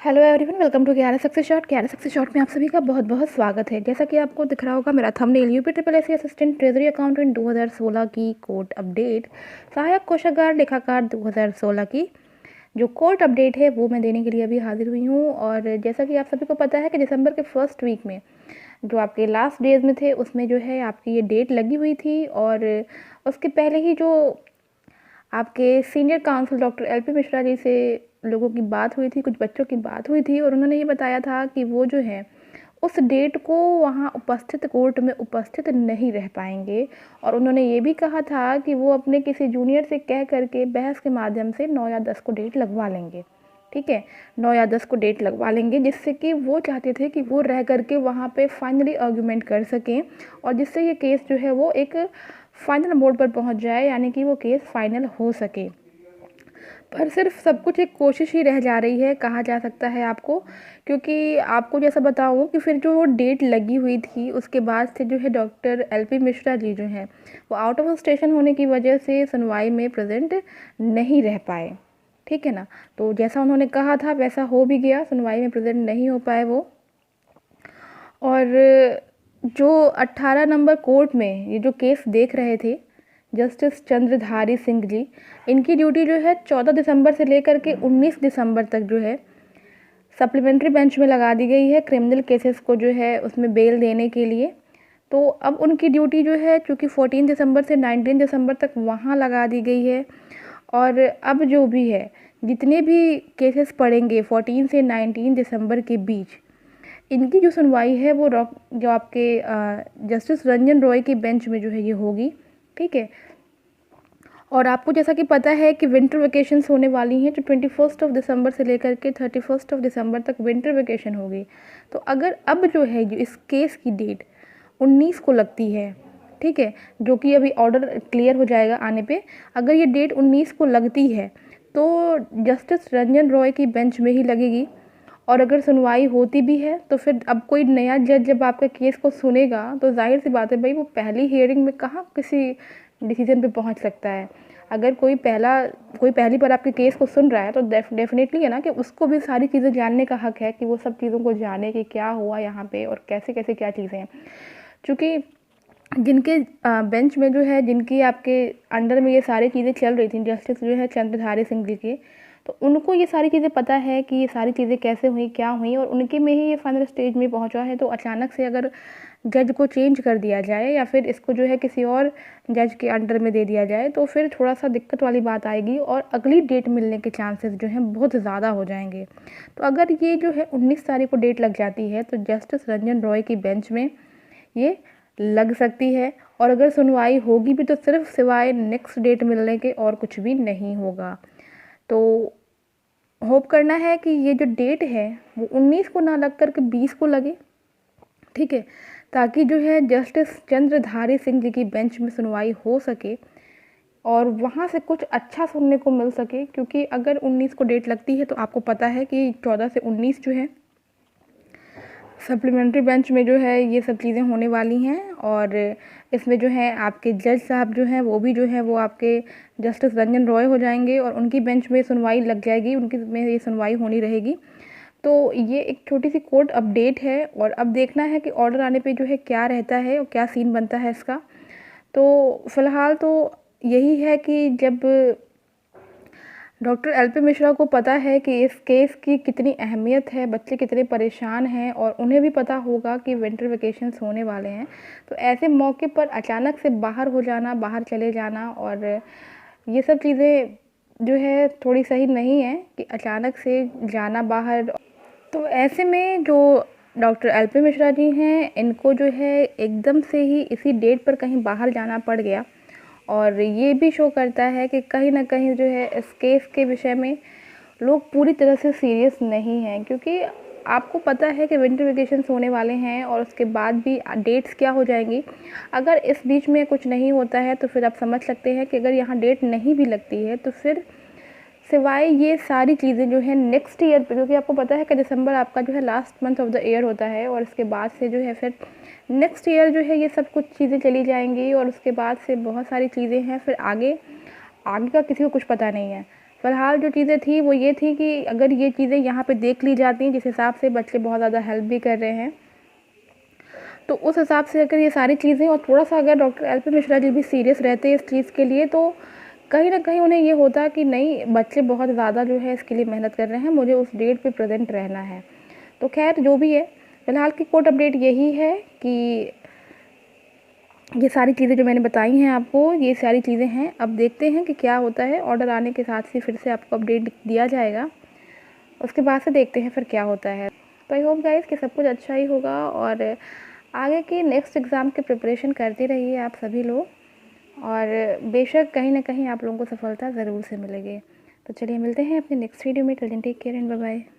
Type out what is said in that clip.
Hello everyone, welcome to ग्यारह success shot. ग्यारह success shot में आप सभी का बहुत बहुत स्वागत है। जैसा कि आपको दिख रहा होगा मेरा thumbnail, UP triple S assistant treasury accountant 2016 की कोर्ट अपडेट, सहायक कोषागार लेखाकार 2016 की जो कोर्ट अपडेट है वो मैं देने के लिए अभी हाजिर हुई हूँ। और जैसा कि आप सभी को पता है कि दिसंबर के फर्स्ट वीक में जो आपके लास्ट डेज में थे उसमें जो है आपकी ये डेट लगी हुई थी। और उसके पहले ही जो आपके senior counsel doctor LP Mishra ji से लोगों की बात हुई थी, कुछ बच्चों की बात हुई थी और उन्होंने ये बताया था कि वो जो है उस डेट को वहाँ उपस्थित कोर्ट में उपस्थित नहीं रह पाएंगे। और उन्होंने ये भी कहा था कि वो अपने किसी जूनियर से कह करके बहस के माध्यम से 9 या 10 को डेट लगवा लेंगे। ठीक है, 9 या 10 को डेट लगवा लेंगे, जिससे कि वो चाहते थे कि वो रह करके वहाँ पे फाइनली आर्गूमेंट कर सकें और जिससे ये केस जो है वो एक फाइनल मोड पर पहुँच जाए, यानी कि वो केस फाइनल हो सके। पर सिर्फ सब कुछ एक कोशिश ही रह जा रही है, कहा जा सकता है आपको, क्योंकि आपको जैसा बताऊं कि फिर जो वो डेट लगी हुई थी उसके बाद से जो है डॉक्टर एलपी मिश्रा जी जो हैं वो आउट ऑफ स्टेशन होने की वजह से सुनवाई में प्रेजेंट नहीं रह पाए। ठीक है ना, तो जैसा उन्होंने कहा था वैसा हो भी गया, सुनवाई में प्रेजेंट नहीं हो पाए वो। और जो 18 नंबर कोर्ट में ये जो केस देख रहे थे जस्टिस चंद्रधारी सिंह जी, इनकी ड्यूटी जो है 14 दिसंबर से लेकर के 19 दिसंबर तक जो है सप्लीमेंट्री बेंच में लगा दी गई है, क्रिमिनल केसेस को जो है उसमें बेल देने के लिए। तो अब उनकी ड्यूटी जो है चूँकि 14 दिसंबर से 19 दिसंबर तक वहाँ लगा दी गई है। और अब जो भी है जितने भी केसेस पड़ेंगे 14 से 19 दिसंबर के बीच, इनकी जो सुनवाई है वो जो आपके जस्टिस रंजन रॉय की बेंच में जो है ये होगी। ठीक है, और आपको जैसा कि पता है कि विंटर वेकेशंस होने वाली हैं, जो 21 दिसंबर से लेकर के 31 दिसंबर तक विंटर वेकेशन होगी। तो अगर अब जो है जो इस केस की डेट 19 को लगती है, ठीक है, जो कि अभी ऑर्डर क्लियर हो जाएगा आने पे, अगर ये डेट 19 को लगती है तो जस्टिस रंजन रॉय की बेंच में ही लगेगी। और अगर सुनवाई होती भी है तो फिर अब कोई नया जज जब आपके केस को सुनेगा तो जाहिर सी बात है भाई, वो पहली हियरिंग में कहाँ किसी डिसीजन पे पहुंच सकता है। अगर कोई पहली बार आपके केस को सुन रहा है तो डेफिनेटली है ना कि उसको भी सारी चीज़ें जानने का हक है कि वो सब चीज़ों को जाने कि क्या हुआ यहाँ पे और कैसे कैसे क्या चीज़ें हैं। चूँकि जिनके बेंच में जो है जिनकी आपके अंडर में ये सारी चीज़ें चल रही थी, जस्टिस जो है चंद्रधारी सिंह जी के, तो उनको ये सारी चीज़ें पता है कि ये सारी चीज़ें कैसे हुई क्या हुई और उनके में ही ये फाइनल स्टेज में पहुंचा है। तो अचानक से अगर जज को चेंज कर दिया जाए या फिर इसको जो है किसी और जज के अंडर में दे दिया जाए तो फिर थोड़ा सा दिक्कत वाली बात आएगी और अगली डेट मिलने के चांसेस जो हैं बहुत ज़्यादा हो जाएंगे। तो अगर ये जो है 19 तारीख को डेट लग जाती है तो जस्टिस रंजन रॉय की बेंच में ये लग सकती है। और अगर सुनवाई होगी भी तो सिर्फ सिवाय नेक्स्ट डेट मिलने के और कुछ भी नहीं होगा। तो होप करना है कि ये जो डेट है वो 19 को ना लग कर के 20 को लगे। ठीक है, ताकि जो है जस्टिस चंद्रधारी सिंह जी की बेंच में सुनवाई हो सके और वहाँ से कुछ अच्छा सुनने को मिल सके। क्योंकि अगर 19 को डेट लगती है तो आपको पता है कि 14 से 19 जो है सप्लीमेंट्री बेंच में जो है ये सब चीज़ें होने वाली हैं। और इसमें जो है आपके जज साहब जो हैं वो भी जो है वो आपके जस्टिस रंजन रॉय हो जाएंगे और उनकी बेंच में सुनवाई लग जाएगी, उनकी में ये सुनवाई होनी रहेगी। तो ये एक छोटी सी कोर्ट अपडेट है और अब देखना है कि ऑर्डर आने पे जो है क्या रहता है और क्या सीन बनता है इसका। तो फ़िलहाल तो यही है कि जब डॉक्टर एलपी मिश्रा को पता है कि इस केस की कितनी अहमियत है, बच्चे कितने परेशान हैं और उन्हें भी पता होगा कि विंटर वेकेशंस होने वाले हैं, तो ऐसे मौके पर अचानक से बाहर हो जाना, बाहर चले जाना और ये सब चीज़ें जो है थोड़ी सही नहीं है कि अचानक से जाना बाहर। तो ऐसे में जो डॉक्टर एलपी मिश्रा जी हैं इनको जो है एकदम से ही इसी डेट पर कहीं बाहर जाना पड़ गया। और ये भी शो करता है कि कहीं ना कहीं जो है इस केस के विषय में लोग पूरी तरह से सीरियस नहीं हैं। क्योंकि आपको पता है कि विंटर वेकेशंस होने वाले हैं और उसके बाद भी डेट्स क्या हो जाएंगी। अगर इस बीच में कुछ नहीं होता है तो फिर आप समझ सकते हैं कि अगर यहाँ डेट नहीं भी लगती है तो फिर सिवाय ये सारी चीज़ें जो है नेक्स्ट ईयर पे, क्योंकि आपको पता है कि दिसंबर आपका जो है last month of the year होता है और इसके बाद से जो है फिर नेक्स्ट ईयर जो है ये सब कुछ चीज़ें चली जाएंगी और उसके बाद से बहुत सारी चीज़ें हैं फिर आगे आगे का किसी को कुछ पता नहीं है। फ़िलहाल जो चीज़ें थी वो ये थी कि अगर ये चीज़ें यहाँ पे देख ली जाती, जिस हिसाब से बच्चे बहुत ज़्यादा हेल्प भी कर रहे हैं, तो उस हिसाब से अगर ये सारी चीज़ें और थोड़ा-सा अगर डॉक्टर एल.पी. मिश्रा जी भी सीरियस रहते इस चीज़ के लिए, तो कहीं न कहीं उन्हें ये होता कि नहीं, बच्चे बहुत ज़्यादा जो है इसके लिए मेहनत कर रहे हैं, मुझे उस डेट पे प्रेज़ेंट रहना है। तो ख़ैर जो भी है, फ़िलहाल की कोर्ट अपडेट यही है कि ये सारी चीज़ें जो मैंने बताई हैं आपको, ये सारी चीज़ें हैं। अब देखते हैं कि क्या होता है। ऑर्डर आने के साथ ही फिर से आपको अपडेट दिया जाएगा। उसके बाद से देखते हैं फिर क्या होता है। तो आई होप गाइस कि सब कुछ अच्छा ही होगा और आगे की नेक्स्ट एग्ज़ाम की प्रिपरेशन करते रहिए आप सभी लोग और बेशक कहीं न कहीं आप लोगों को सफलता ज़रूर से मिलेगी। तो चलिए मिलते हैं अपने नेक्स्ट वीडियो में। Till then take care and bye bye.